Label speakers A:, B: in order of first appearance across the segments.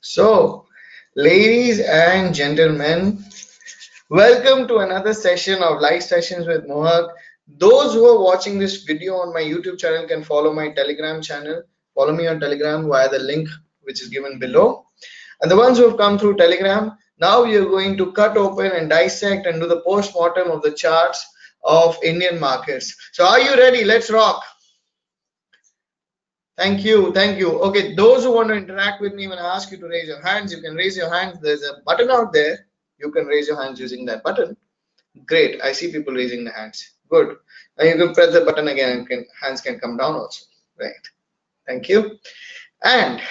A: So, ladies and gentlemen, welcome to another session of live sessions with Mohak. Those who are watching this video on my YouTube channel can follow my Telegram channel. Follow me on Telegram via the link which is given below. And the ones who have come through Telegram, now we are going to cut open and dissect and do the post-mortem of the charts of Indian markets. So, are you ready? Let's rock. Thank you, thank you. Okay, those who want to interact with me, when I ask you to raise your hands, you can raise your hands. There's a button out there. You can raise your hands using that button. Great, I see people raising the hands. Good. Now you can press the button again and hands can come down also. Right. Thank you. And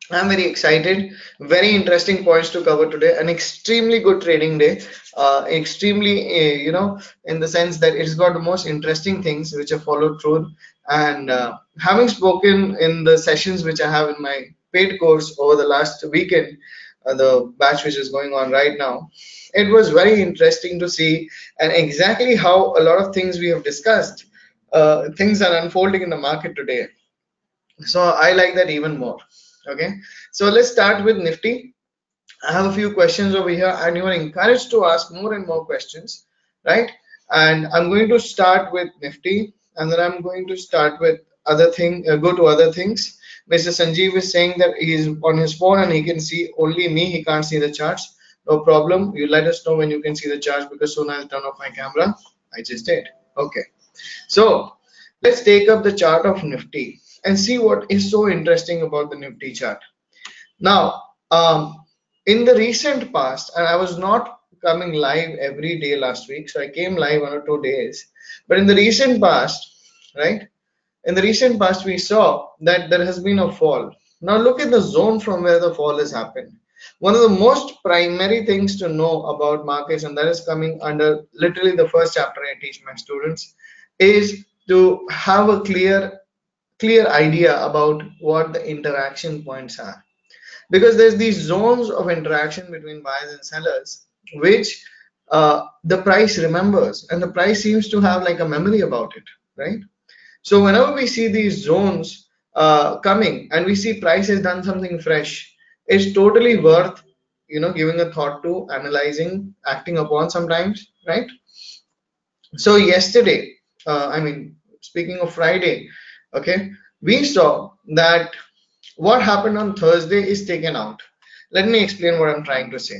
A: I'm very excited. Very interesting points to cover today. An extremely good trading day. Extremely, in the sense that it's got the most interesting things which are followed through. And having spoken in the sessions which I have in my paid course over the last weekend, the batch which is going on right now, it was very interesting to see and exactly how a lot of things we have discussed, things are unfolding in the market today. So I like that even more. Okay, so let's start with Nifty. I have a few questions over here and you are encouraged to ask more and more questions, right? And I'm going to start with Nifty and then I'm going to start with go to other things. Mr. Sanjeev is saying that he's on his phone and he can see only me, he can't see the charts. No problem, you let us know when you can see the charts because soon I'll turn off my camera. I just did. Okay, so let's take up the chart of Nifty and see what is so interesting about the Nifty chart. Now, in the recent past, and I was not coming live every day last week, so I came live 1 or 2 days. But in the recent past, right? In the recent past, we saw that there has been a fall. Now look at the zone from where the fall has happened. One of the most primary things to know about markets, and that is coming under literally the first chapter I teach my students, is to have a clear idea about what the interaction points are, because there's these zones of interaction between buyers and sellers which the price remembers, and the price seems to have like a memory about it, right? So whenever we see these zones coming and we see price has done something fresh, it's totally worth giving a thought to, analyzing, acting upon sometimes, right? So yesterday, speaking of Friday, okay, we saw that what happened on Thursday is taken out. Let me explain what I'm trying to say.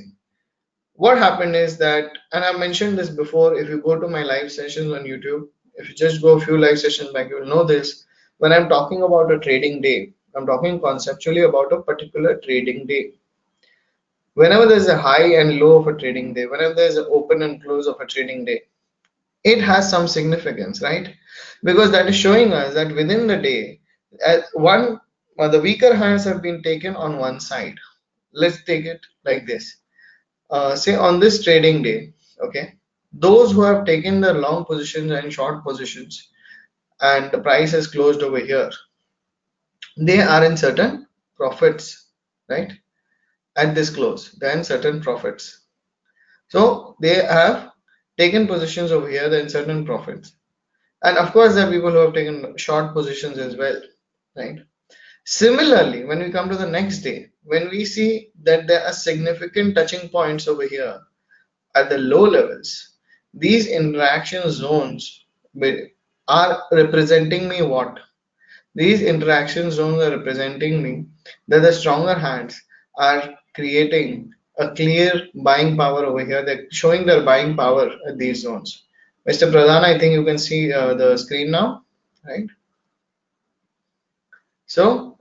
A: What happened is that, and I mentioned this before, if you go to my live sessions on YouTube, if you just go a few live sessions back, you will know this. When I'm talking about a trading day, I'm talking conceptually about a particular trading day. Whenever there's a high and low of a trading day, whenever there's an open and close of a trading day, it has some significance, right? Because that is showing us that within the day, the weaker hands have been taken on one side. Let's take it like this. Say on this trading day, okay, those who have taken the long positions and short positions and the price has closed over here, they are in certain profits, right? At this close, they're in certain profits. So they have taken positions over here, they're in certain profits. And of course, there are people who have taken short positions as well, right? Similarly, when we come to the next day, when we see that there are significant touching points over here at the low levels, these interaction zones are representing me what? These interaction zones are representing me that the stronger hands are creating a clear buying power over here. They're showing their buying power at these zones. Mr. Pradhan, I think you can see the screen now, right? So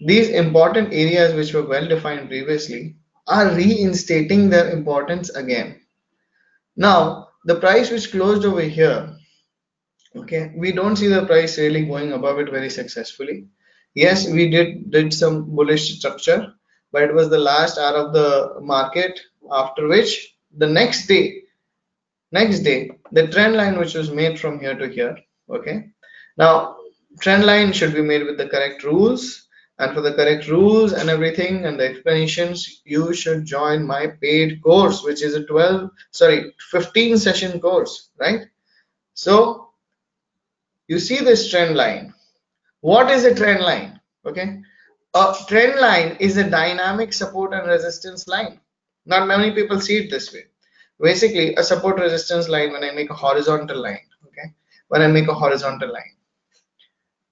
A: these important areas which were well defined previously are reinstating their importance again. Now, the price which closed over here, okay, we don't see the price really going above it very successfully. Yes, we did some bullish structure, but it was the last hour of the market, after which the next day, the trend line which was made from here to here, okay. Now, trend line should be made with the correct rules, and for the correct rules and everything and the explanations, you should join my paid course, which is a 15 session course, right? So you see this trend line. What is a trend line? Okay, A trend line is a dynamic support and resistance line. Not many people see it this way. Basically, a support resistance line, when I make a horizontal line, okay, when I make a horizontal line,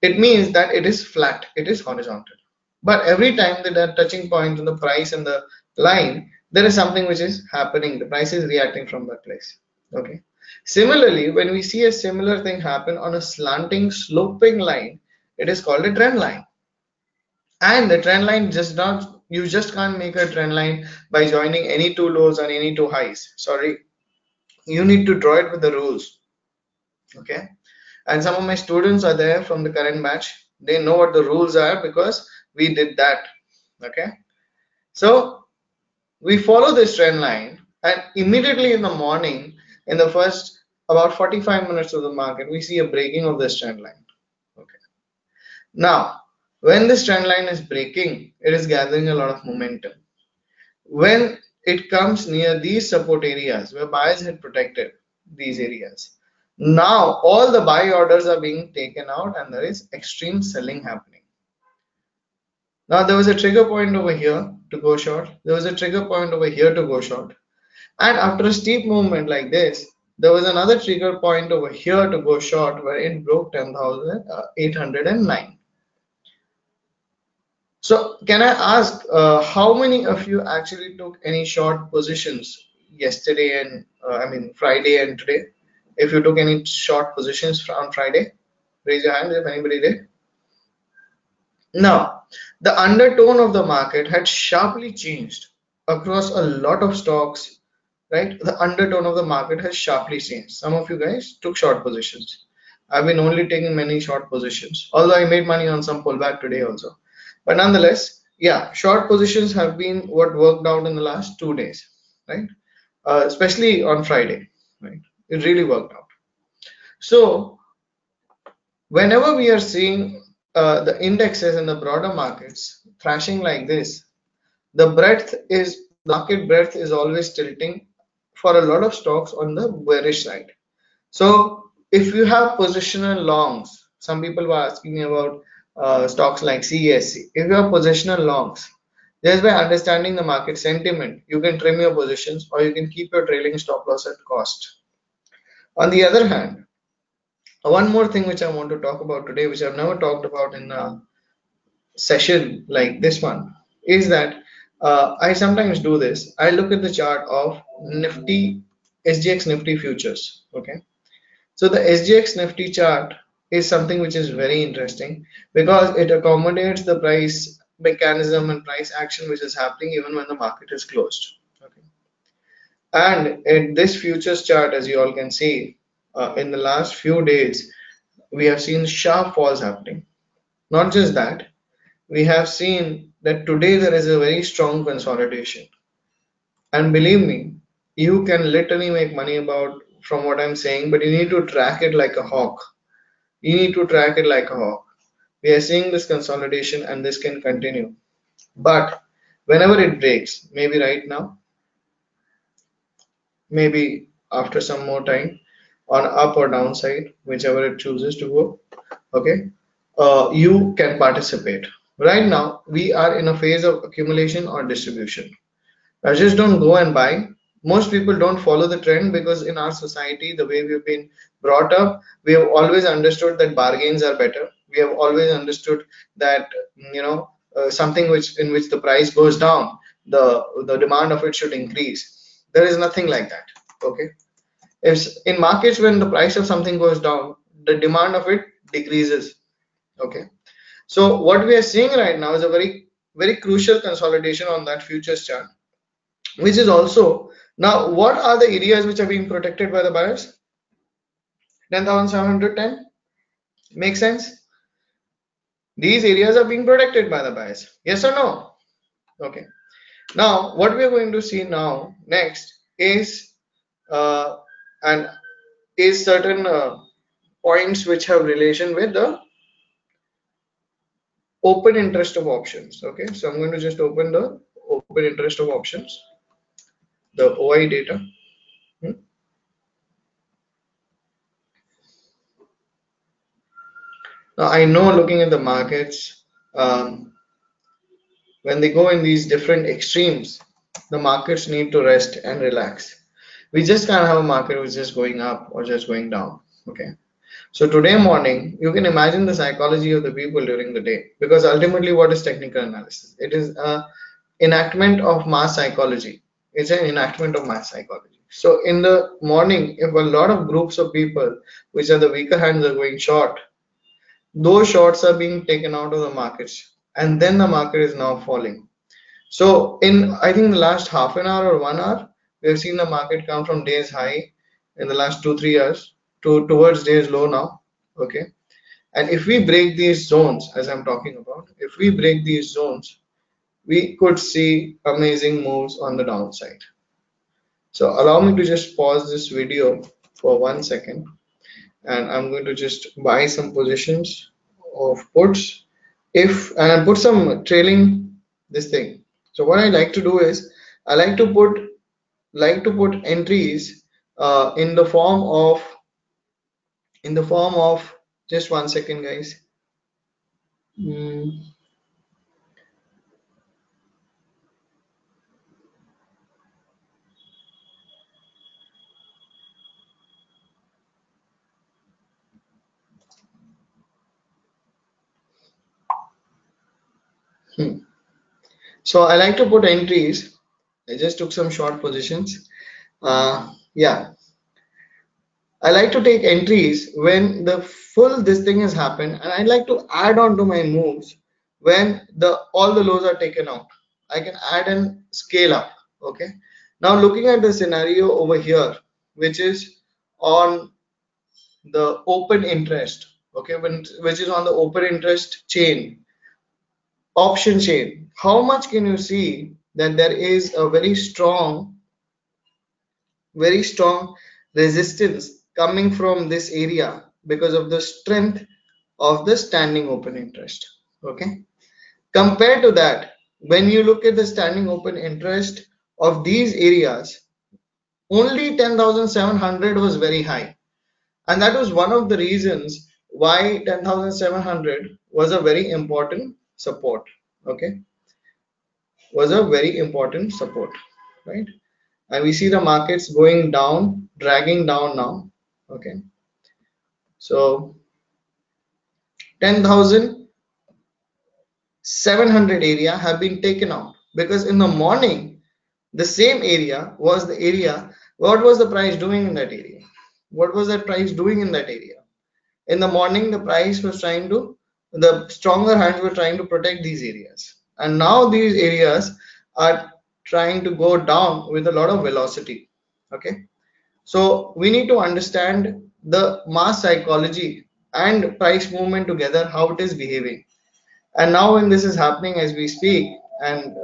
A: it means that it is flat, it is horizontal. But every time that there are touching points on the price and the line, there is something which is happening. The price is reacting from that place. Okay. Similarly, when we see a similar thing happen on a slanting, sloping line, it is called a trend line. And the trend line just not, you just can't make a trend line by joining any two lows and any two highs. Sorry, you need to draw it with the rules. Okay. And some of my students are there from the current batch. They know what the rules are because we did that. Okay. So we follow this trend line, and immediately in the morning, in the first about 45 minutes of the market, we see a breaking of this trend line. Okay. Now, when this trend line is breaking, it is gathering a lot of momentum. When it comes near these support areas where buyers had protected these areas, now all the buy orders are being taken out and there is extreme selling happening. Now there was a trigger point over here to go short, there was a trigger point over here to go short, and after a steep movement like this, there was another trigger point over here to go short where it broke 10,809. So can I ask how many of you actually took any short positions yesterday and I mean Friday and today? If you took any short positions on Friday, raise your hand if anybody did. Now, the undertone of the market had sharply changed across a lot of stocks, right? The undertone of the market has sharply changed. Some of you guys took short positions. I've been only taking many short positions, although I made money on some pullback today also. But nonetheless, yeah, short positions have been what worked out in the last 2 days, right? Especially on Friday, right? It really worked out. So whenever we are seeing the indexes in the broader markets thrashing like this, the breadth is the market breadth is always tilting for a lot of stocks on the bearish side. So if you have positional longs, some people were asking me about stocks like CESC. If you have positional longs, just by understanding the market sentiment, you can trim your positions or you can keep your trailing stop loss at cost. On the other hand, one more thing which I want to talk about today, which I've never talked about in a session like this one, is that I sometimes do this. I look at the chart of Nifty, SGX Nifty futures. Okay. So the SGX Nifty chart is something which is very interesting because it accommodates the price mechanism and price action which is happening even when the market is closed. Okay. And in this futures chart, as you all can see, in the last few days, we have seen sharp falls happening. Not just that, we have seen that today there is a very strong consolidation. And believe me, you can literally make money about from what I'm saying, but you need to track it like a hawk. You need to track it like a hawk. We are seeing this consolidation and this can continue. But whenever it breaks, maybe right now, maybe after some more time, on up or downside, whichever it chooses to go, okay, you can participate. Right now, we are in a phase of accumulation or distribution. I just don't go and buy. Most people don't follow the trend because in our society, the way we've been brought up, we have always understood that bargains are better. We have always understood that something which in which the price goes down, the demand of it should increase. There is nothing like that. Okay. If in markets when the price of something goes down, the demand of it decreases. Okay. So what we are seeing right now is a very crucial consolidation on that futures chart, which is also now what are the areas which are being protected by the buyers? 10,710 makes sense. These areas are being protected by the buyers, yes or no? Okay. Now what we are going to see now next is uh, and is certain points which have relation with the open interest of options. Okay, so I'm going to just open the open interest of options, the OI data. Hmm. Now I know looking at the markets, um, when they go in these different extremes, the markets need to rest and relax. We just can't have a market which is just going up or just going down. Okay. So today morning, you can imagine the psychology of the people during the day, because ultimately, what is technical analysis? It is a enactment of mass psychology. It's an enactment of mass psychology. So in the morning, if a lot of groups of people, which are the weaker hands, are going short, those shorts are being taken out of the markets, and then the market is now falling. So in, I think, the last half an hour or 1 hour, we have seen the market come from days high in the last 2 3 years to towards days low now. Okay. And if we break these zones, as I'm talking about, if we break these zones, we could see amazing moves on the downside. So allow me to just pause this video for 1 second, and I'm going to just buy some positions of puts, if and I put some trailing this thing. So what I like to do is I like to put entries in the form of just 1 second, guys. Mm, hmm. So I like to put entries. I just took some short positions. Yeah, I like to take entries when the full this thing has happened, and I like to add on to my moves when the all the lows are taken out. I can add and scale up. Okay. Now looking at the scenario over here, which is on the open interest. Okay, which is on the open interest chain, option chain. How much can you see that there is a very strong resistance coming from this area because of the strength of the standing open interest. Okay. Compared to that, when you look at the standing open interest of these areas, only 10,700 was very high. And that was one of the reasons why 10,700 was a very important support. Okay. Was a very important support. Right. And we see the markets going down, dragging down now. Okay. So 10,700 area have been taken out, because in the morning the same area was the area. What was the price doing in that area? What was that price doing in that area? In the morning, the price was trying to, the stronger hands were trying to protect these areas, and now these areas are trying to go down with a lot of velocity. Okay. So we need to understand the mass psychology and price movement together, how it is behaving. And now when this is happening as we speak, and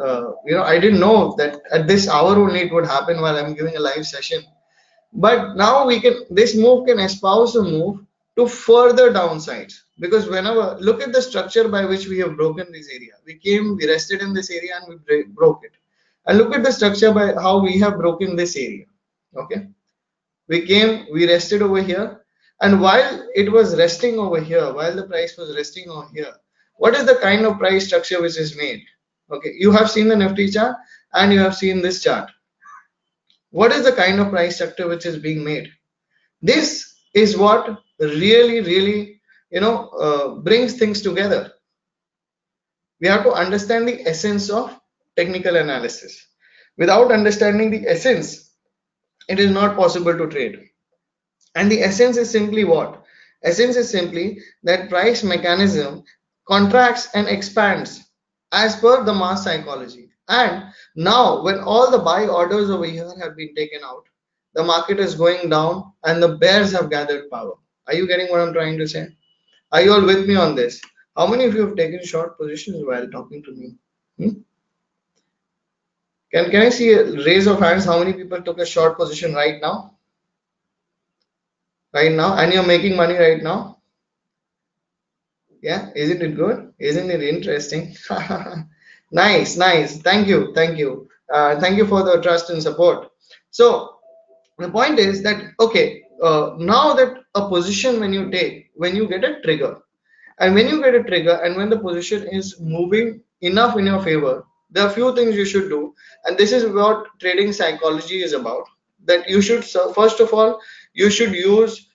A: I didn't know that at this hour only it would happen while I'm giving a live session. But now this move can espouse a move to further downsides, because whenever, look at the structure by which we have broken this area. We rested in this area and we broke it. And look at the structure by how we have broken this area. Okay. We rested over here, and while it was resting over here, while the price was resting over here, what is the kind of price structure which is made? Okay, you have seen the Nifty chart and you have seen this chart. What is the kind of price structure which is being made? This is what really, really, brings things together. We have to understand the essence of technical analysis. Without understanding the essence, it is not possible to trade. And the essence is simply what? Essence is simply that price mechanism contracts and expands as per the mass psychology. And now, when all the buy orders over here have been taken out, the market is going down and the bears have gathered power. Are you getting what I'm trying to say? Are you all with me on this? How many of you have taken short positions while talking to me? Hmm? Can I see a raise of hands? How many people took a short position right now? Right now, and you're making money right now? Yeah, isn't it good? Isn't it interesting? Nice, nice. Thank you, thank you. Thank you for the trust and support. So the point is that, okay, now that a position when you take, when you get a trigger, and when you get a trigger, and when the position is moving enough in your favor, There are few things you should do, and this is what trading psychology is about. That you should, first of all, you should use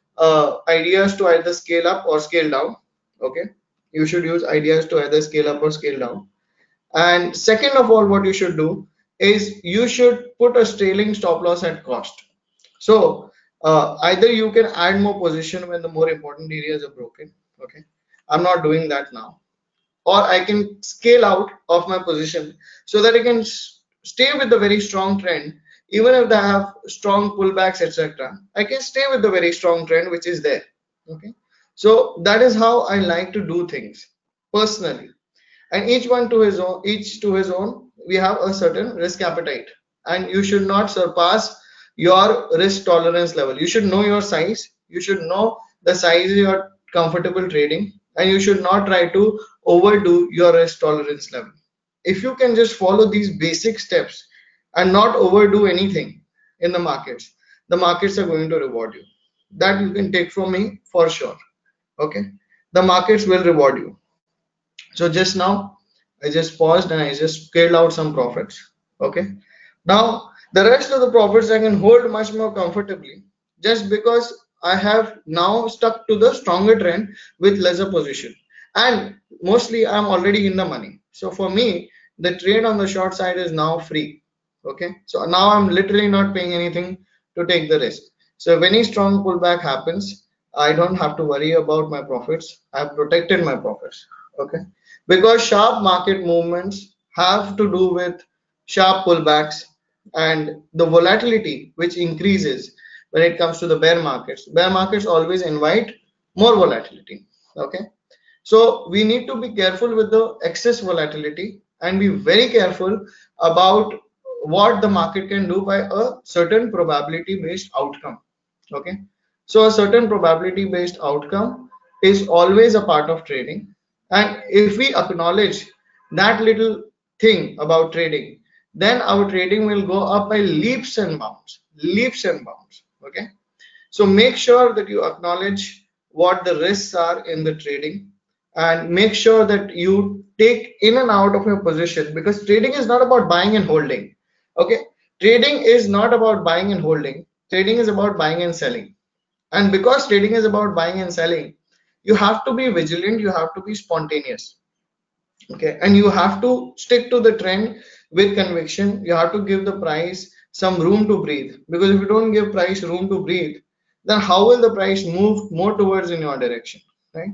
A: ideas to either scale up or scale down. Okay, you should use ideas to either scale up or scale down. And second of all, what you should do is you should put a trailing stop loss at cost. So either you can add more position when the more important areas are broken. Okay, I'm not doing that now, or I can scale out of my position so that I can stay with the very strong trend. Even if they have strong pullbacks, etc., I can stay with the very strong trend which is there. Okay, so that is how I like to do things personally, and each one to his own, each to his own. We have a certain risk appetite, and you should not surpass your risk tolerance level. You should know your size, you should know the size you're comfortable trading, and you should not try to overdo your risk tolerance level. If you can just follow these basic steps and not overdo anything in the markets are going to reward you. That you can take from me for sure. Okay, the markets will reward you. So just now I just paused and I just scaled out some profits. Okay. Now the rest of the profits I can hold much more comfortably, just because I have now stuck to the stronger trend with lesser position. And mostly I'm already in the money. So for me, the trade on the short side is now free. Okay. So now I'm literally not paying anything to take the risk. So if any strong pullback happens, I don't have to worry about my profits. I've protected my profits. Okay, because sharp market movements have to do with sharp pullbacks and the volatility which increases when it comes to the bear markets. Bear markets always invite more volatility. Okay, so we need to be careful with the excess volatility and be very careful about what the market can do by a certain probability based outcome. Okay, so a certain probability based outcome is always a part of trading, and if we acknowledge that little thing about trading, then our trading will go up by leaps and bounds, leaps and bounds. Okay, so make sure that you acknowledge what the risks are in the trading, and make sure that you take in and out of your position, because trading is not about buying and holding. Okay, trading is not about buying and holding. Trading is about buying and selling. And because trading is about buying and selling, you have to be vigilant, you have to be spontaneous. Okay, and you have to stick to the trend with conviction. You have to give the price some room to breathe, because if you don't give price room to breathe, then how will the price move more towards in your direction, right?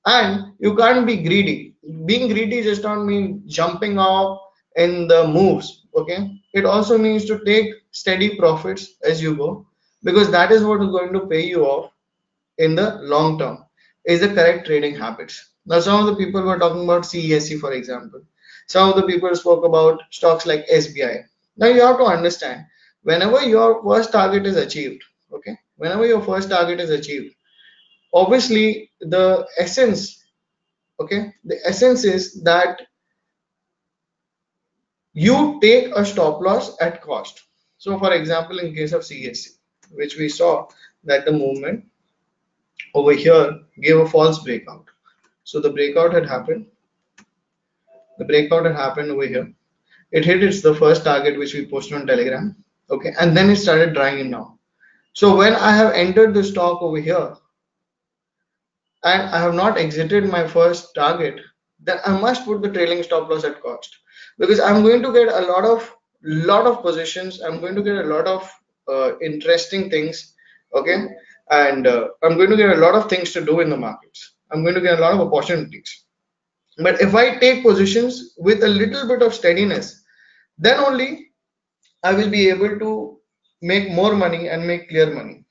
A: And you can't be greedy. Being greedy just don't mean jumping off in the moves. Okay, it also means to take steady profits as you go, because that is what is going to pay you off in the long term, is the correct trading habits. Now, some of the people were talking about CESC, for example. Some of the people spoke about stocks like SBI. Now, you have to understand, whenever your first target is achieved, okay, whenever your first target is achieved, obviously the essence, okay, the essence is that you take a stop loss at cost. So, for example, in case of CESC, which we saw that the movement over here gave a false breakout. So the breakout had happened. The breakout had happened over here. It hit its the first target which we posted on Telegram. Okay, and then it started drying down. So when I have entered the stock over here and I have not exited my first target, then I must put the trailing stop loss at cost, because I'm going to get a lot of positions. I'm going to get a lot of interesting things. Okay, and I'm going to get a lot of things to do in the markets. I'm going to get a lot of opportunities. But if I take positions with a little bit of steadiness, then only I will be able to make more money and make clear money.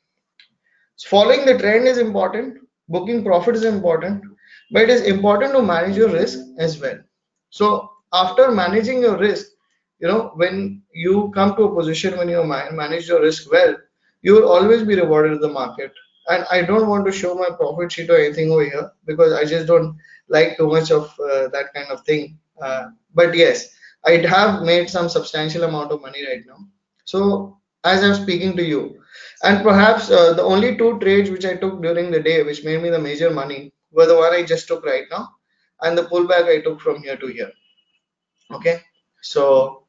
A: Following the trend is important, booking profit is important, but it is important to manage your risk as well. So after managing your risk, when you come to a position when you manage your risk well, you will always be rewarded in the market. And I don't want to show my profit sheet or anything over here, because I just don't like too much of that kind of thing. But yes, I have made some substantial amount of money right now. So as I'm speaking to you, and perhaps the only two trades which I took during the day, which made me the major money, were the one I just took right now, and the pullback I took from here to here. Okay. So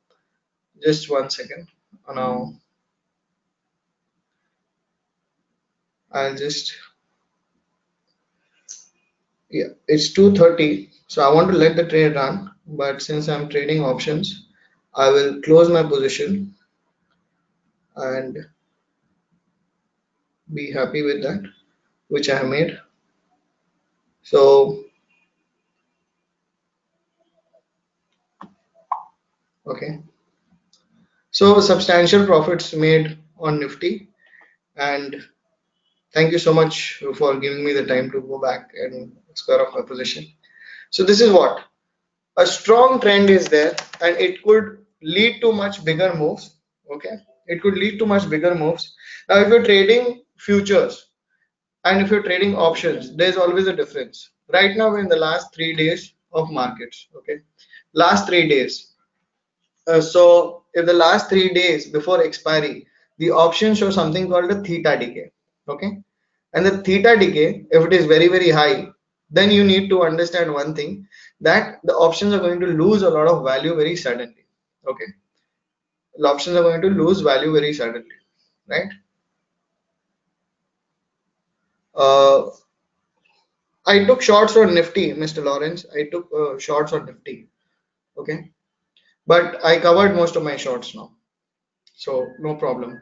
A: just 1 second. Now I'll just, yeah, it's 2:30. So I want to let the trade run, but since I'm trading options, I will close my position and be happy with that, which I have made. So, okay. So substantial profits made on Nifty, and thank you so much for giving me the time to go back and square off my position. So this is what a strong trend is there, and it could lead to much bigger moves. Okay, it could lead to much bigger moves. Now, if you're trading futures and if you're trading options, there's always a difference. Right now, we're in the last 3 days of markets. Okay, last 3 days. So if the last 3 days before expiry, the option shows something called a theta decay. Okay, and the theta decay, if it is very very high, then you need to understand one thing, that the options are going to lose a lot of value very suddenly. Okay, the options are going to lose value very suddenly, right? Uh, I took shorts on Nifty, Mr. Lawrence. I took shorts on Nifty. Okay, but I covered most of my shorts now, so no problem.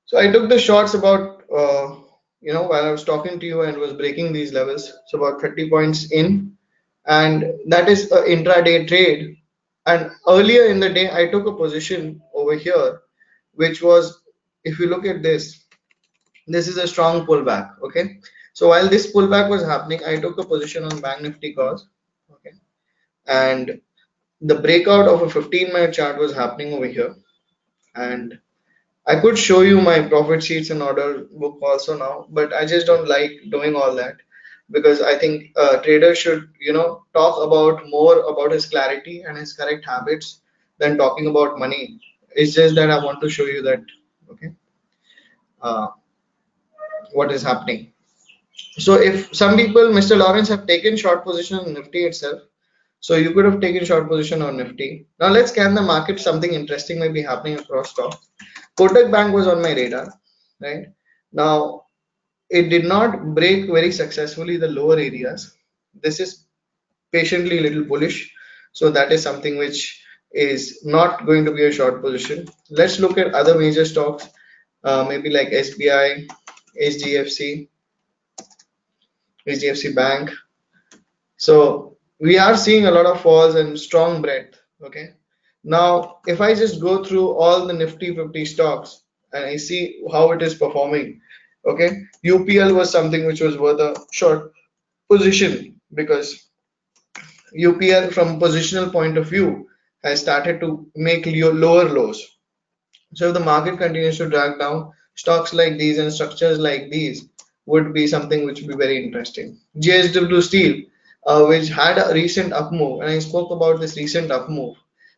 A: So I took the shots about, while I was talking to you and was breaking these levels, so about 30 points in, and that is an intraday trade. And earlier in the day, I took a position over here, which was, if you look at this, this is a strong pullback. Okay, so while this pullback was happening, I took a position on Bank Nifty calls. Okay, and the breakout of a 15-minute chart was happening over here, and I could show you my profit sheets and order book also now, but I just don't like doing all that because I think a trader should, talk about more about his clarity and his correct habits than talking about money. It's just that I want to show you that, okay, uh, what is happening. So if some people, Mr. Lawrence, have taken short position on Nifty itself, so you could have taken short position on Nifty. Now let's scan the market. Something interesting may be happening across stocks. Kotak Bank was on my radar, right? Now it did not break very successfully the lower areas. This is patiently a little bullish, so that is something which is not going to be a short position. Let's look at other major stocks, maybe like SBI, HDFC, HDFC Bank. So we are seeing a lot of falls and strong breadth. Okay. Now, if I just go through all the Nifty 50 stocks and I see how it is performing, okay, UPL was something which was worth a short position because UPL, from positional point of view, has started to make lower lows. So if the market continues to drag down, stocks like these and structures like these would be something which would be very interesting. JSW Steel, which had a recent up move, and I spoke about this recent up move.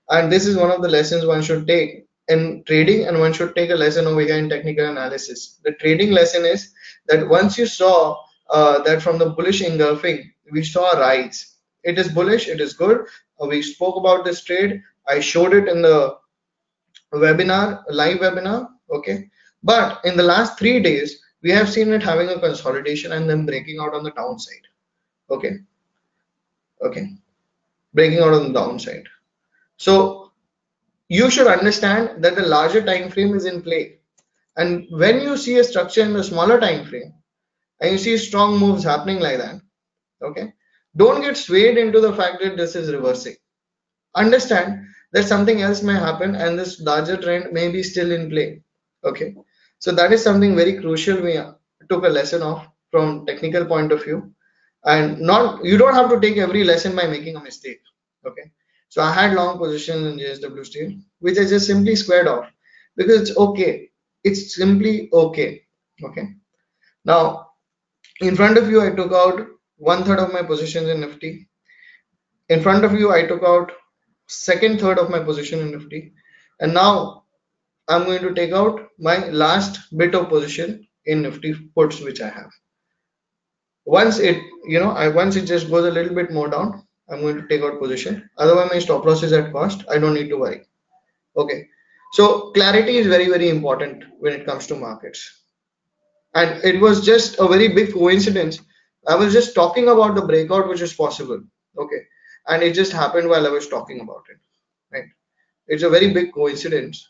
A: And this is one of the lessons one should take in trading, and one should take a lesson over here in technical analysis. The trading lesson is that once you saw that from the bullish engulfing, we saw a rise. It is bullish, it is good. We spoke about this trade. I showed it in the live webinar, okay, but in the last 3 days we have seen it having a consolidation and then breaking out on the downside. Okay, okay, breaking out on the downside. So you should understand that the larger time frame is in play, and when you see a structure in the smaller time frame and you see strong moves happening like that, okay, don't get swayed into the fact that this is reversing. Understand that something else may happen and this larger trend may be still in play. Okay, so that is something very crucial we took a lesson of from technical point of view, and not, you don't have to take every lesson by making a mistake. Okay, so I had long positions in JSW Steel which I just simply squared off because it's okay, it's simply okay. Okay, now in front of you I took out one third of my positions in Nifty. In front of you I took out second third of my position in Nifty, and now I'm going to take out my last bit of position in Nifty puts which I have. Once it, once it just goes a little bit more down, I'm going to take out position. Otherwise, my stop loss is at cost. I don't need to worry. Okay. So clarity is very, very important when it comes to markets. And it was just a very big coincidence. I was just talking about the breakout which is possible. Okay. And it just happened while I was talking about it. Right. It's a very big coincidence.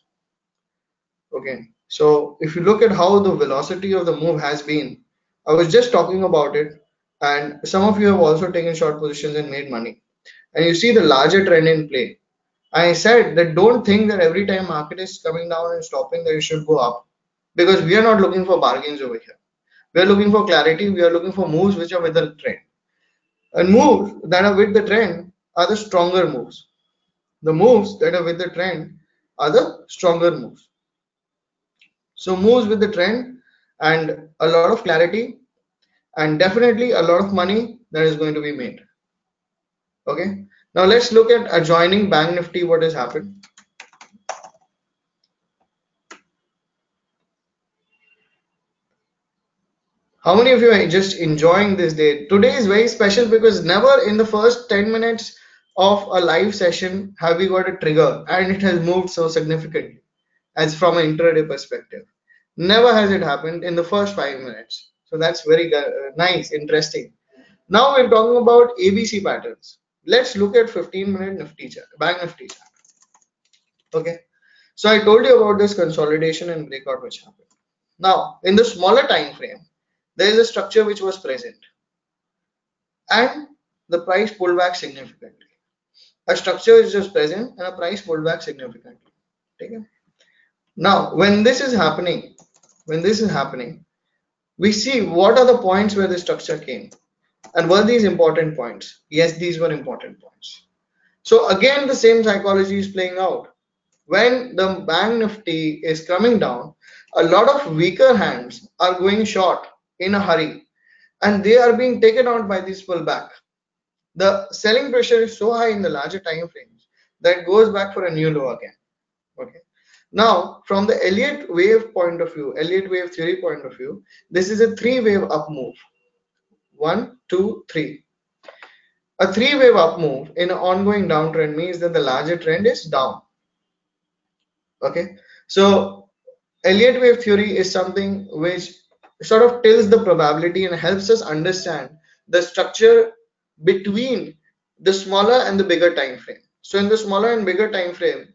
A: Okay. So if you look at how the velocity of the move has been, I was just talking about it, and some of you have also taken short positions and made money. And you see the larger trend in play. I said that don't think that every time market is coming down and stopping that it should go up, because we are not looking for bargains over here. We are looking for clarity. We are looking for moves which are with the trend. And moves that are with the trend are the stronger moves. The moves that are with the trend are the stronger moves. So moves with the trend and a lot of clarity and definitely a lot of money that is going to be made. Okay. Now let's look at adjoining Bank Nifty. What has happened? How many of you are just enjoying this day? Today is very special because never in the first 10 minutes of a live session have we got a trigger and it has moved so significantly as from an intraday perspective. Never has it happened in the first 5 minutes. So that's very nice, interesting. Now we're talking about ABC patterns. Let's look at 15-minute Nifty chart, Bank Nifty chart. Okay. So I told you about this consolidation and breakout which happened. Now, in the smaller time frame, there is a structure which was present and the price pulled back significantly. A structure is just present and a price pulled back significantly. Okay. Now, when this is happening, we see what are the points where the structure came. And were these important points? Yes, these were important points. So again, the same psychology is playing out. When the Bank Nifty is coming down, a lot of weaker hands are going short in a hurry and they are being taken out by this pullback. The selling pressure is so high in the larger time frames that it goes back for a new low again. Okay. Now, from the Elliott wave point of view, Elliott wave theory point of view, this is a three-wave up move. 1, 2, 3. A three-wave up move in an ongoing downtrend means that the larger trend is down. Okay. So Elliott wave theory is something which sort of tells the probability and helps us understand the structure between the smaller and the bigger time frame. So in the smaller and bigger time frame,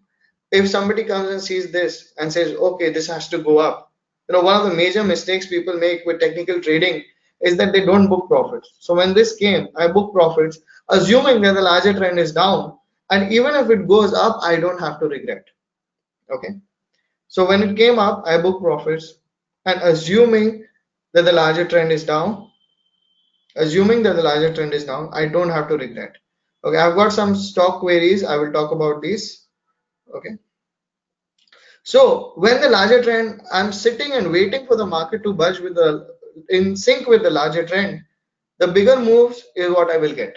A: if somebody comes and sees this and says, okay, this has to go up, one of the major mistakes people make with technical trading is that they don't book profits. So when this came, I booked profits, assuming that the larger trend is down, and even if it goes up, I don't have to regret. Okay. So when it came up, I booked profits and assuming that the larger trend is down, I don't have to regret. Okay, I've got some stock queries. I will talk about these. Okay. So when the larger trend, I'm sitting and waiting for the market to budge in sync with the larger trend, the bigger moves is what I will get.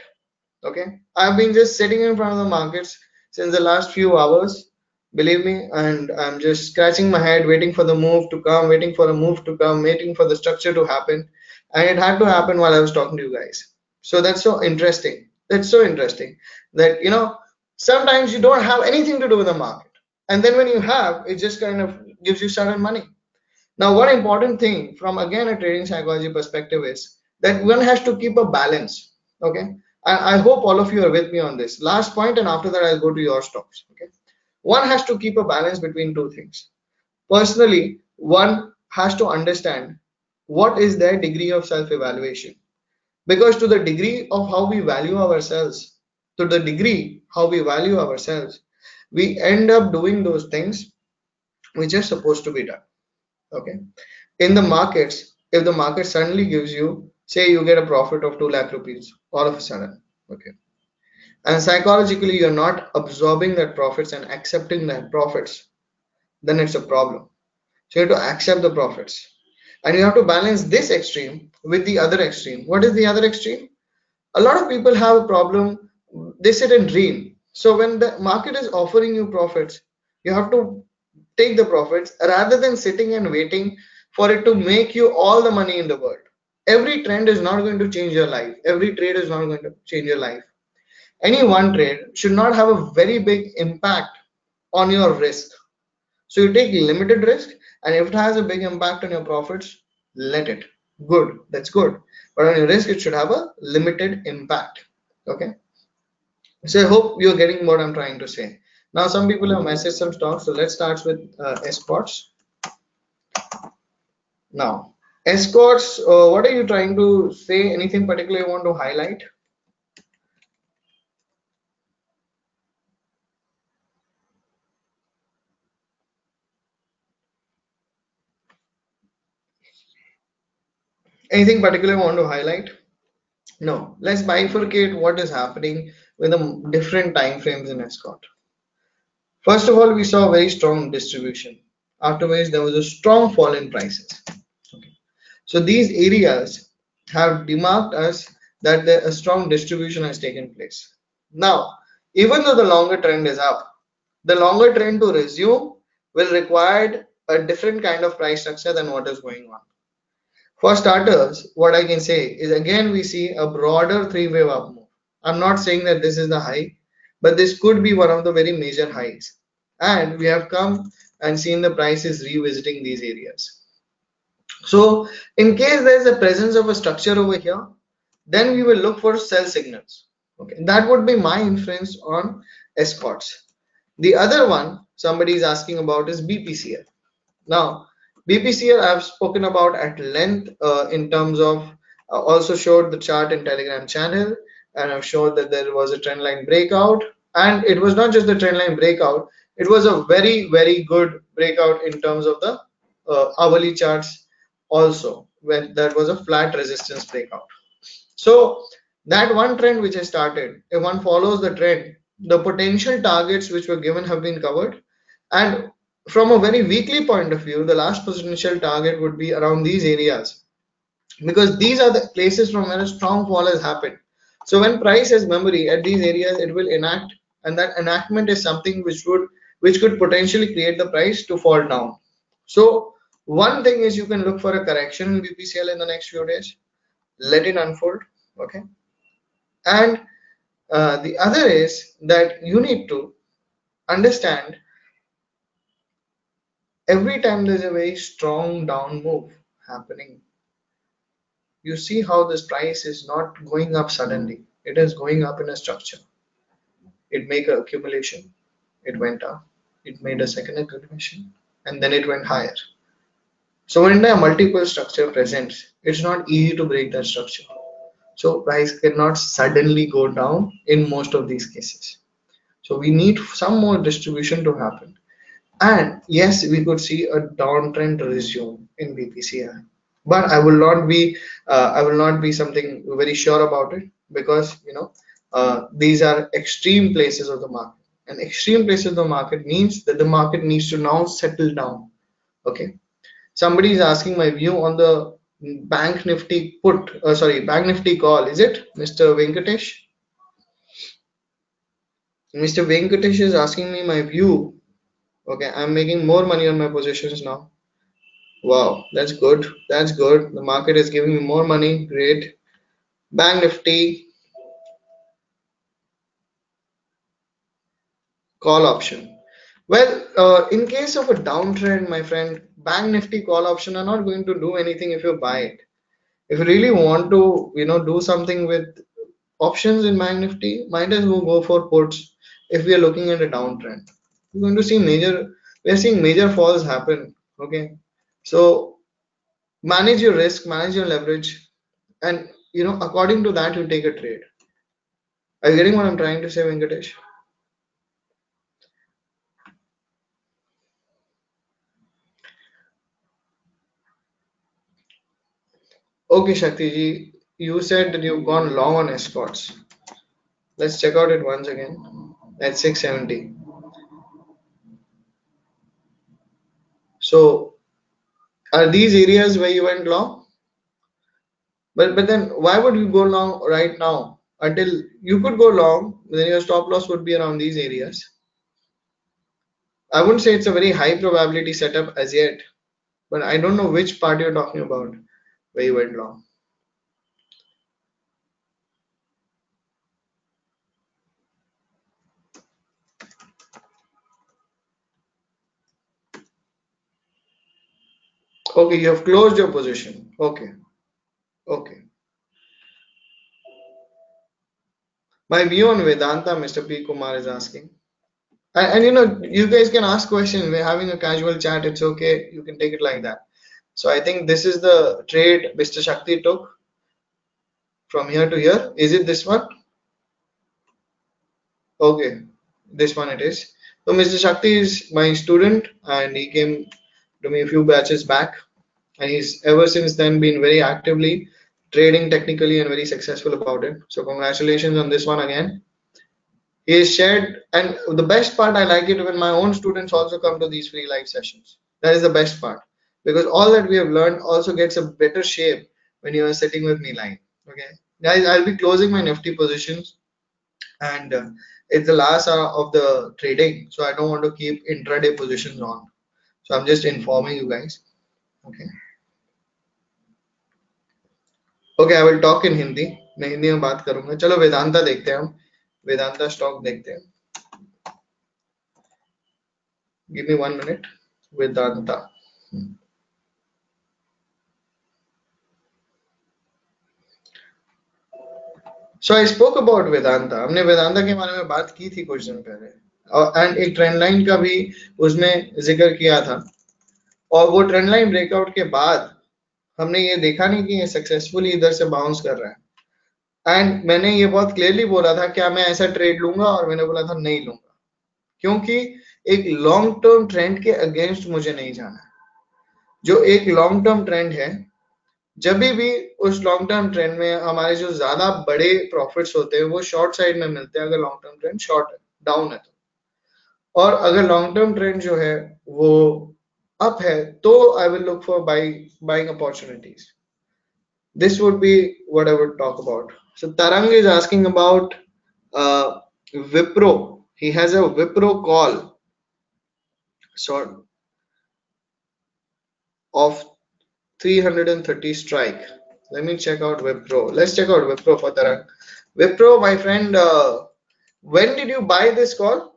A: Okay. I've been just sitting in front of the markets since the last few hours, believe me, and I'm just scratching my head, waiting for the move to come, waiting for the structure to happen. And it had to happen while I was talking to you guys. So that's so interesting. That, sometimes you don't have anything to do with the market. And then when you have, it just kind of gives you sudden money. Now, one important thing from again a trading psychology perspective is that one has to keep a balance. Okay. I hope all of you are with me on this. Last point, and after that, I'll go to your stocks. Okay. One has to keep a balance between two things. Personally, one has to understand what is their degree of self-evaluation. Because to the degree of how we value ourselves, we end up doing those things which are supposed to be done. Okay. In the markets, if the market suddenly gives you, say you get a profit of 2 lakh rupees all of a sudden, okay, and psychologically you're not absorbing that profits and accepting that profits, then it's a problem. So you have to accept the profits and you have to balance this extreme with the other extreme. What is the other extreme? A lot of people have a problem. They sit and dream. So when the market is offering you profits, you have to take the profits rather than sitting and waiting for it to make you all the money in the world. Every trend is not going to change your life. Every trade is not going to change your life. Any one trade should not have a very big impact on your risk. So you take limited risk, and if it has a big impact on your profits, let it. Good, that's good. But on your risk, it should have a limited impact. Okay. So I hope you're getting what I'm trying to say. Now, some people have messaged some stocks, so let's start with escorts. Now, escorts, what are you trying to say? Anything particular you want to highlight? Anything particular you want to highlight? No. Let's bifurcate what is happening with the different time frames in escort. First of all, we saw a very strong distribution, after which there was a strong fall in prices. Okay. So these areas have demarked us that a strong distribution has taken place. Now, even though the longer trend is up, the longer trend to resume will require a different kind of price structure than what is going on. For starters, what I can say is again we see a broader three-wave up move. I'm not saying that this is the high, but this could be one of the very major highs. And we have come and seen the prices revisiting these areas. So in case there is a presence of a structure over here, then we will look for sell signals. Okay, that would be my inference on escorts. The other one somebody is asking about is BPCL. Now, BPCL I've spoken about at length in terms of also showed the chart in Telegram channel, and I've showed that there was a trend line breakout, and it was not just the trend line breakout, it was a very good breakout in terms of the hourly charts also, when there was a flat resistance breakout. So that one trend which has started, if one follows the trend, the potential targets which were given have been covered. And from a very weekly point of view, the last potential target would be around these areas, because these are the places from where a strong fall has happened. So when price has memory at these areas, it will enact, and that enactment is something which could potentially create the price to fall down. So one thing is you can look for a correction in BPCL in the next few days, let it unfold. Okay. And the other is that you need to understand every time there's a very strong down move happening, you see how this price is not going up suddenly. It is going up in a structure. It made an accumulation, it went up, it made a second accumulation, and then it went higher. So when there are multiple structure presents, it's not easy to break that structure. So price cannot suddenly go down in most of these cases. So we need some more distribution to happen. And yes, we could see a downtrend resume in BPCI, but I will not be something very sure about it, because these are extreme places of the market, and extreme places of the market means that the market needs to now settle down. Okay, somebody is asking my view on the Bank Nifty Bank Nifty call. Is it Mr. Venkatesh? Mr. Venkatesh is asking me my view. Okay, I'm making more money on my positions now. Wow, that's good. That's good. The market is giving me more money. Great. Bank Nifty call option. Well, in case of a downtrend, my friend, Bank Nifty call option are not going to do anything if you buy it. If you really want to, do something with options in Bank Nifty, might as well go for puts if we are looking at a downtrend. We're going to see we are seeing major falls happen. Okay. So manage your risk, manage your leverage, and according to that you take a trade. Are you getting what I'm trying to say, Venkatesh? Okay, Shakti ji, you said that you've gone long on escorts. Let's check out it once again at 670. So are these areas where you went long? But then why would you go long right now? Until you could go long, then your stop loss would be around these areas. I wouldn't say it's a very high probability setup as yet, but I don't know which part you're talking about where you went long. Okay, you have closed your position. Okay, okay. My view on Vedanta, Mr. P. Kumar is asking. And you know, you guys can ask questions. We're having a casual chat. It's okay. You can take it like that. So I think this is the trade Mr. Shakti took from here to here. Is it this one? Okay, this one it is. So Mr. Shakti is my student and he came to me a few batches back and he's ever since then been very actively trading technically and very successful about it. So congratulations on this one again. He is shared, and the best part I like it when my own students also come to these free live sessions. That is the best part because all that we have learned also gets a better shape when you are sitting with me live. Okay, guys, I'll be closing my Nifty positions, and it's the last hour of the trading, so I don't want to keep intraday positions on. So I'm just informing you guys. Okay. Okay I will talk in Hindi मैं हिंदी में बात करूंगा चलो वेदांता देखते हैं हम Vedanta stock देखते हैं give me 1 minute Vedanta so I spoke about Vedanta हमने वेदांता के बारे में बात की थी कुछ दिन पहले और एंड एक ट्रेंड लाइन का भी उसमें जिक्र किया था और वो ट्रेंड लाइन ब्रेकआउट के बाद हमने ये देखा नहीं कि ये सक्सेसफुली इधर से बाउंस कर रहा है एंड मैंने ये बहुत क्लियरली बोला था क्या मैं ऐसा ट्रेड लूंगा और मैंने बोला था नहीं लूंगा क्योंकि एक लॉन्ग टर्म ट्रेंड के अगेंस्ट मुझे नहीं जाना है जो एक लॉन्ग टर्म ट्रेंड है जब भी उस लॉन्ग टर्म ट्रेंड में हमारे जो ज्यादा बड़े प्रॉफिट्स होते हैं वो शॉर्ट साइड में मिलते हैं अगर लॉन्ग टर्म ट्रेंड शॉर्ट है डाउन है तो और अगर लॉन्ग टर्म ट्रेंड जो है वो अप है तो I will look for buying opportunities this would be what I would talk about. So Tarang is asking about Wipro. He has a Wipro call sort of 330 strike. Let me check out Wipro. Let's check out Wipro for Tarang. Wipro, my friend, when did you buy this call?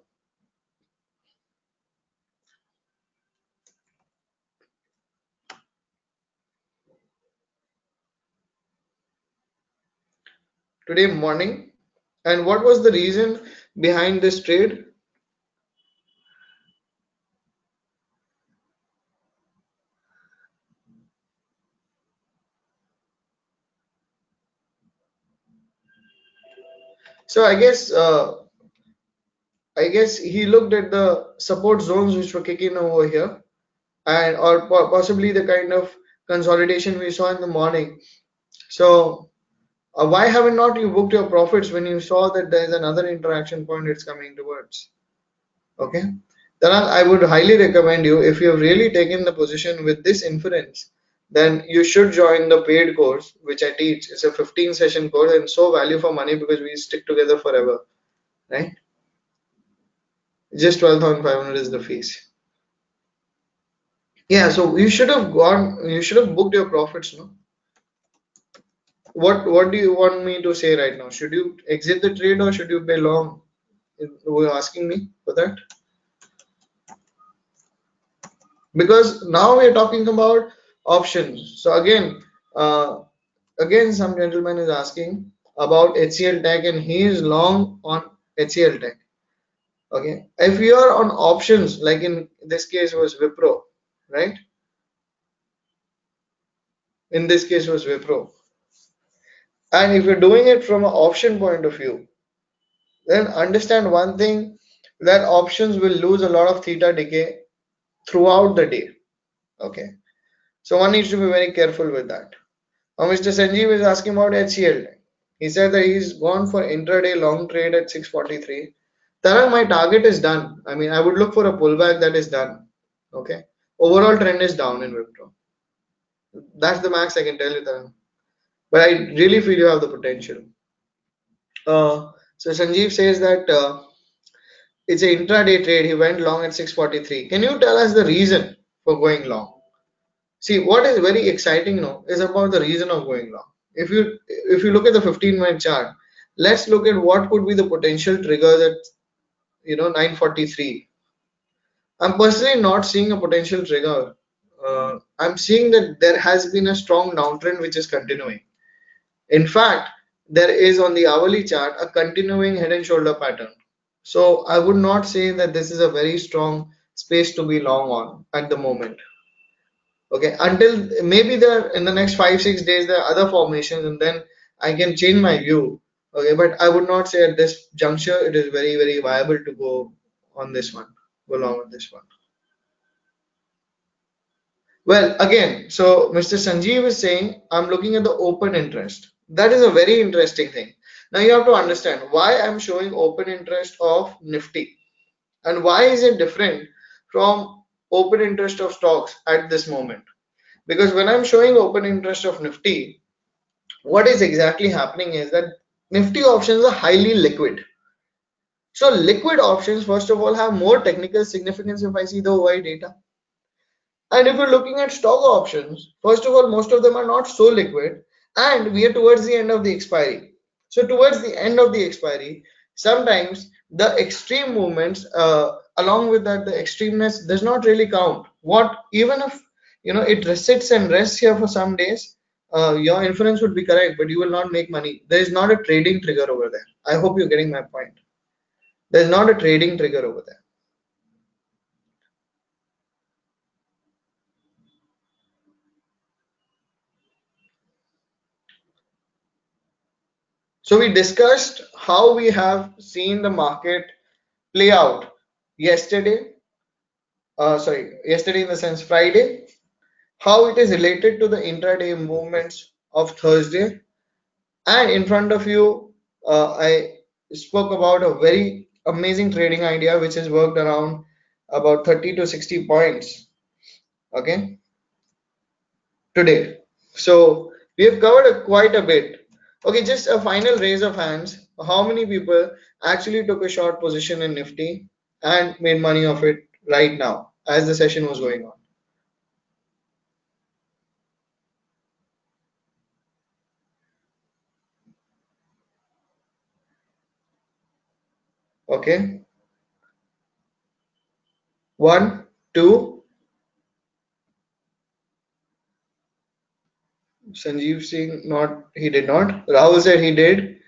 A: Today morning. And what was the reason behind this trade? So I guess he looked at the support zones which were kicking over here, and or possibly the kind of consolidation we saw in the morning. So why haven't not you booked your profits when you saw that there is another interaction point it's coming towards? Okay, then I would highly recommend you if you have really taken the position with this inference, then you should join the paid course which I teach. It's a 15 session course and so value for money because we stick together forever, right? Just 12,500 is the fees. Yeah, so you should have gone, you should have booked your profits, no? What do you want me to say right now? Should you exit the trade or should you pay long? Were you asking me for that? Because now we are talking about options. So again, some gentleman is asking about HCL Tech and he is long on HCL Tech. Okay, if you are on options, like in this case was Wipro, right? In this case was Wipro. And if you're doing it from an option point of view, then understand one thing that options will lose a lot of theta decay throughout the day. Okay, so one needs to be very careful with that. Now, Mr. Sanjeev is asking about HCL. He said that he's gone for intraday long trade at 643. Tarang, my target is done. I mean, I would look for a pullback that is done. Okay, overall trend is down in Wipro. That's the max I can tell you, Tarang. But I really feel you have the potential. So Sanjeev says that it's an intraday trade. He went long at 643. Can you tell us the reason for going long? See, what is very exciting now is about the reason of going long. If you look at the 15-minute chart, let's look at what could be the potential triggers at 943. I'm personally not seeing a potential trigger I'm seeing that there has been a strong downtrend which is continuing. In fact, there is on the hourly chart a continuing head and shoulder pattern. So I would not say that this is a very strong space to be long on at the moment. Okay, until maybe there in the next 5 6 days there are other formations and then I can change my view. Okay, but I would not say at this juncture it is very viable to go on this one, go along with this one. Well, again, so Mr. Sanjeev is saying, I'm looking at the open interest. That is a very interesting thing. Now you have to understand why I'm showing open interest of Nifty and why is it different from open interest of stocks at this moment. Because when I'm showing open interest of Nifty, what is exactly happening is that Nifty options are highly liquid. So liquid options, first of all, have more technical significance if I see the OI data. And if you're looking at stock options, first of all, most of them are not so liquid, and we are towards the end of the expiry. So, towards the end of the expiry, sometimes the extreme movements, along with that, the extremeness does not really count. What even if it sits and rests here for some days, your inference would be correct, but you will not make money. There is not a trading trigger over there. I hope you're getting my point. There is not a trading trigger over there. So we discussed how we have seen the market play out yesterday, yesterday in the sense Friday, how it is related to the intraday movements of Thursday, and in front of you, I spoke about a very amazing trading idea which has worked around about 30 to 60 points, okay, today. So we have covered quite a bit. Okay, just a final raise of hands. How many people actually took a short position in Nifty and made money off it right now as the session was going on? Okay, one, two. Sanjeev Singh, not he did not. Rahul said he did.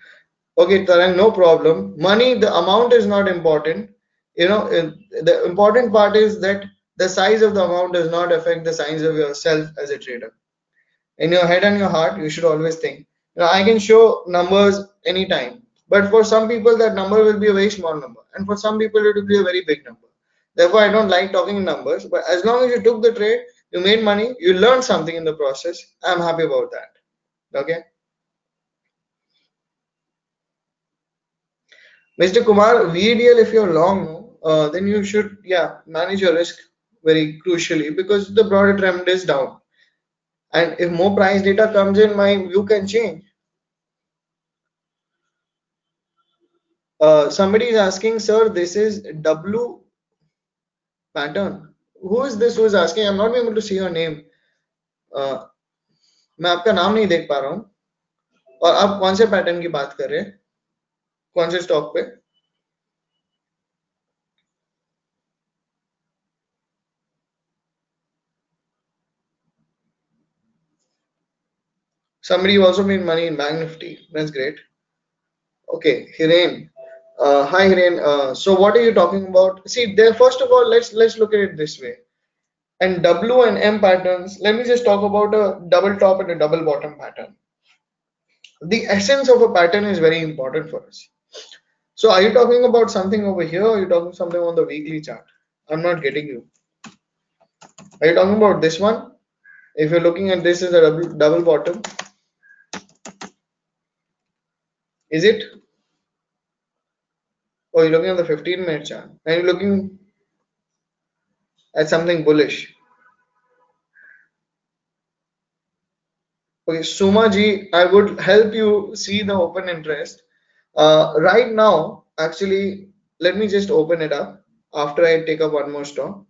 A: Okay, Tarang, no problem. Money, the amount is not important. The important part is that the size of the amount does not affect the size of yourself as a trader. In your head and your heart, you should always think, I can show numbers anytime, but for some people, that number will be a very small number, and for some people, it will be a very big number. Therefore, I don't like talking in numbers, but as long as you took the trade, you made money, you learned something in the process, I'm happy about that. Okay. Mr. Kumar, VDL, if you're long, then you should, yeah, manage your risk very crucially because the broader trend is down. And if more price data comes in, my view can change. Somebody is asking, sir, this is W pattern. Who is this who is asking? I'm not able to see your name. Uh, मैं आपका नाम नहीं देख पा रहा हूँ और आप कौन से पैटर्न की बात कर रहे हैं कौन से स्टॉक पे somebody also made money in Bank Nifty. That's great. Okay, Hiren. Hi Hiren. So what are you talking about? See, there. First of all, let's look at it this way. And W and M patterns. Let me just talk about a double top and a double bottom pattern. The essence of a pattern is very important for us. So are you talking about something over here or are you talking something on the weekly chart? I'm not getting you. Are you talking about this one? If you're looking at this as a double bottom, is it? Or you're looking at the 15-minute chart and you're looking at something bullish. Okay, Suma ji, I would help you see the open interest. Right now, actually, let me just open it up after I take up one more stop.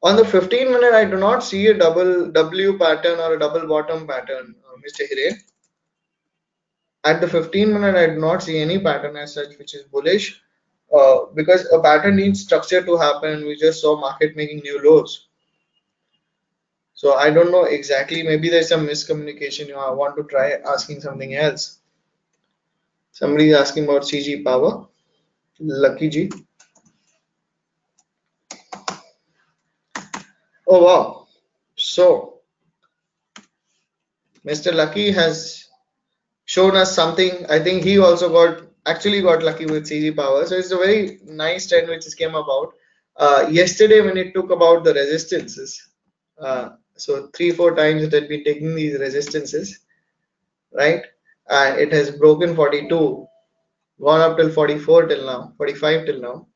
A: On the 15-minute, I do not see a double W pattern or a double bottom pattern, Mr. Hire. At the 15-minute, I do not see any pattern as such which is bullish because a pattern needs structure to happen. We just saw market making new lows. So I don't know exactly. Maybe there's some miscommunication. I want to try asking something else. Somebody is asking about CG power. Lucky G. Oh wow. So Mr. Lucky has shown us something. I think he also got lucky with CG power. So it's a very nice trend which has came about. Yesterday when it took about the resistances, so 3-4 times it had been taking these resistances, right? And it has broken 42, gone up till 44 till now, 45 till now.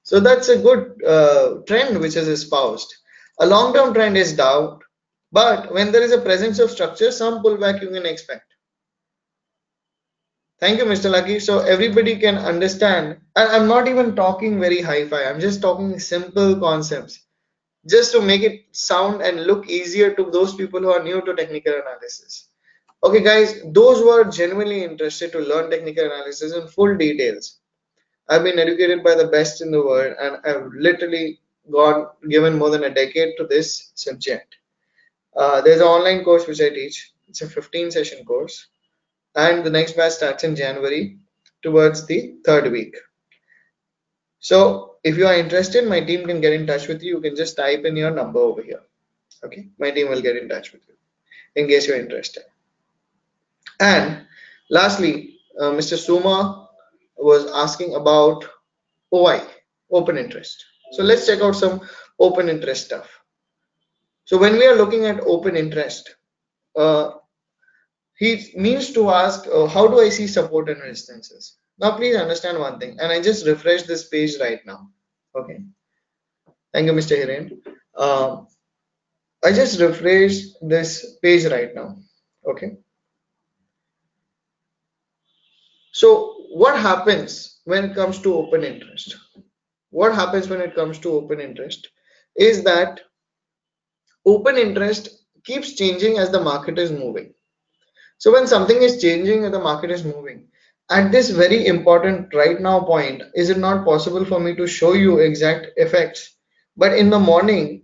A: So that's a good trend which is espoused. A long-term trend is down, but when there is a presence of structure, some pullback you can expect. Thank you, Mr. Lucky. So everybody can understand. And I'm not even talking very hi-fi. I'm just talking simple concepts, just to make it sound and look easier to those people who are new to technical analysis. Okay, guys, those who are genuinely interested to learn technical analysis in full details. I've been educated by the best in the world, and I've literally gone given more than a decade to this subject. There's an online course which I teach. It's a 15 session course, and the next batch starts in January towards the third week. So if you are interested, my team can get in touch with you. You can just type in your number over here. Okay, my team will get in touch with you in case you're interested. And lastly, Mr. Suma was asking about OI, open interest. So let's check out some open interest stuff. So when we are looking at open interest, uh, he means to ask, how do I see support and resistances? Now, please understand one thing, and I just refreshed this page right now. Okay, thank you, Mr. Hiren. I just refreshed this page right now. Okay, so what happens when it comes to open interest? What happens when it comes to open interest is that open interest keeps changing as the market is moving. So when something is changing and the market is moving, at this very important right now point, is it not possible for me to show you exact effects? But in the morning,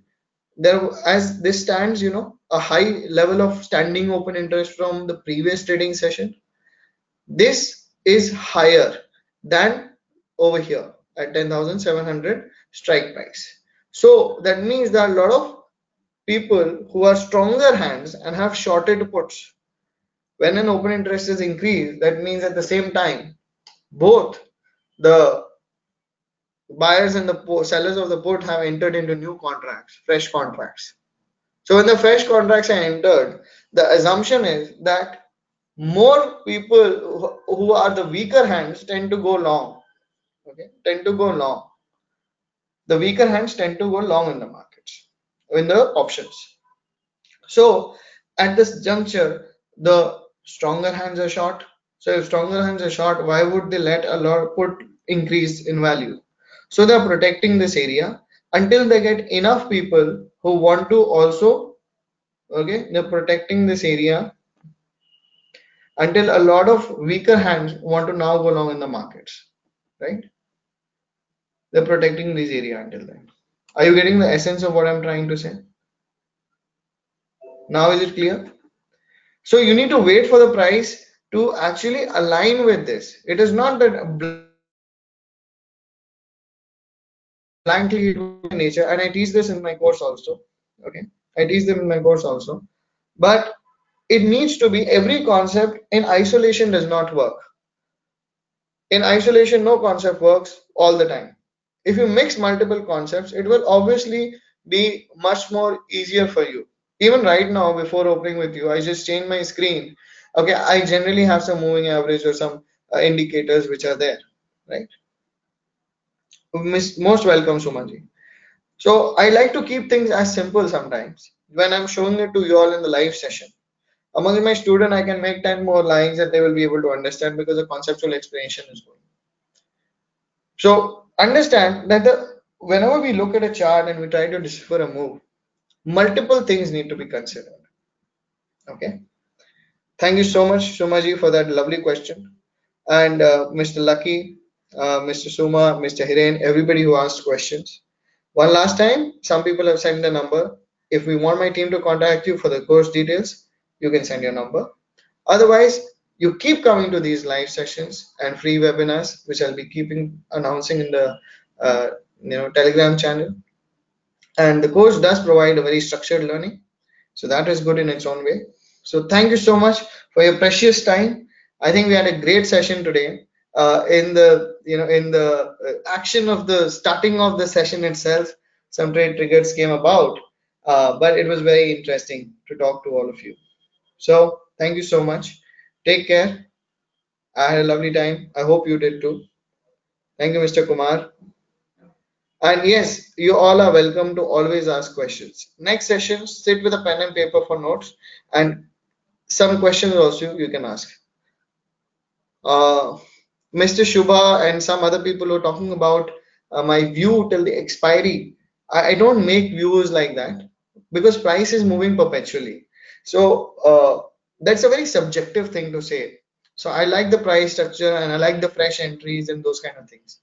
A: there as this stands, a high level of standing open interest from the previous trading session. This is higher than over here at 10,700 strike price. So that means there are a lot of people who are stronger hands and have shorted puts. When an open interest is increased, that means at the same time, both the buyers and the sellers of the put have entered into new contracts, fresh contracts. So when the fresh contracts are entered, the assumption is that more people who are the weaker hands tend to go long. Okay, tend to go long. The weaker hands tend to go long in the markets, in the options. So at this juncture, the stronger hands are short. So if stronger hands are short, why would they let a lot put increase in value? So they're protecting this area until they get enough people who want to also, okay, they're protecting this area until a lot of weaker hands want to now go long in the markets, right? They're protecting this area until then. Are you getting the essence of what I'm trying to say? Now is it clear? So you need to wait for the price to actually align with this. It is not that blankly it will be in nature, and I teach this in my course also. Okay, I teach them in my course also. But it needs to be every concept in isolation does not work. In isolation, no concept works all the time. If you mix multiple concepts, it will obviously be much more easier for you. Even right now, before opening with you, I just changed my screen. Okay, I generally have some moving average or some indicators which are there, right? Most welcome, Sumanji. So I like to keep things as simple sometimes when I'm showing it to you all in the live session. Among my student, I can make 10 more lines that they will be able to understand because the conceptual explanation is going. So understand that whenever we look at a chart and we try to decipher a move, multiple things need to be considered. Okay. Thank you so much, Sumaji, for that lovely question. And Mr. Lucky, Mr. Suma, Mr. Hiren, everybody who asked questions. One last time, some people have sent the number if we want my team to contact you for the course details, you can send your number. Otherwise, you keep coming to these live sessions and free webinars, which I'll be keeping announcing in the uh, Telegram channel. And the course does provide a very structured learning, so that is good in its own way. So thank you so much for your precious time. I think we had a great session today. In the action of the starting of the session itself, some trade triggers came about, but it was very interesting to talk to all of you. So thank you so much. Take care. I had a lovely time. I hope you did too. Thank you, Mr. Kumar. And yes, you all are welcome to always ask questions. Next session, sit with a pen and paper for notes, and some questions also you can ask. Uh, Mr. Shubha and some other people were talking about my view till the expiry. I don't make views like that because price is moving perpetually. So that's a very subjective thing to say. So I like the price structure and I like the fresh entries and those kind of things.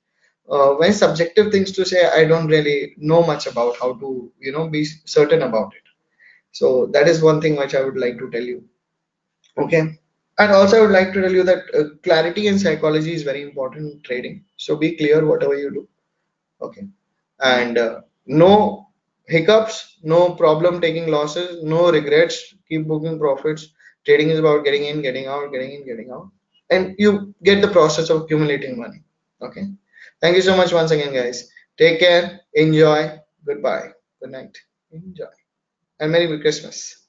A: Very subjective things to say. I don't really know much about how to be certain about it. So that is one thing which I would like to tell you. Okay. And also, I would like to tell you that clarity and psychology is very important in trading. So be clear whatever you do. Okay. And no hiccups, no problem taking losses, no regrets. Keep booking profits. Trading is about getting in, getting out, getting in, getting out. And you get the process of accumulating money. Okay. Thank you so much once again, guys. Take care. Enjoy. Goodbye. Good night. Enjoy. And Merry Christmas.